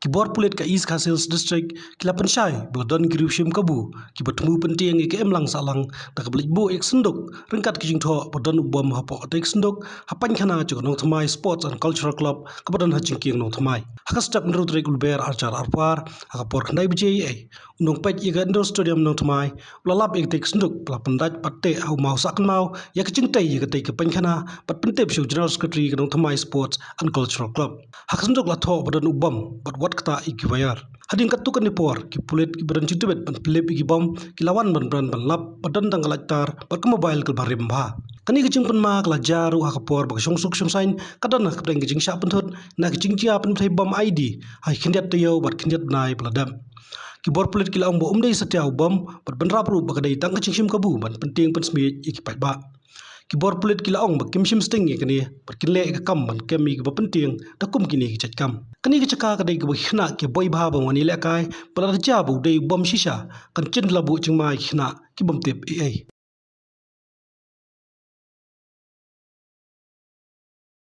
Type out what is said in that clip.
Kibor pulit ka East Castles District kila pensyai beladon ki riewshim kabu ki bertemu penting ke emlang salang da ka blik bo ek senduk rengkat ki jingtho badon ubom hapo atek senduk painkhana jo Nongthymmai Sports and Cultural Club ka badon hajingking Nongthymmai hakas tak menurut reguler arjar arpar hakapor khandai bijai undong pet iga Indoor Stadium Nongthymmai lalap ek tek senduk pela pendaj patte au mau sakan mau ya ke jingtai ya ke tek painkhana pat pentep show General Secretary Nongthymmai Sports and Cultural Club hakas senduk latho badon ubom kata iki bayar hading katukan ni por ki pulit ki beran jutubet ban pelip iki bom ki lawan ban lap badan dang kalaktar bar ke mobile ke barim ba kani ki jingpen ma kala jaru ha kapor ba songsuk somsain kadana ka dang jing sha penthut na ki jingtia pen thai bom ID hai khindiat tayo bat khindiat nai peladam ki bor pulit ki laung bo umdei setia bom bat ban rapru ba kadai tang ka jingshim kabu ban penting pen smi iki pai ba ki bor pulit ki laong ba kimshim sting kini berkile ka kam ban kemi ki ba penting takum kini ki chatkam kani ki chaka ka dai ki ba khna ki boi ba ba wani le kai pala ja bu dei bom shisha kan chin labu chingma khna ki bom tep ai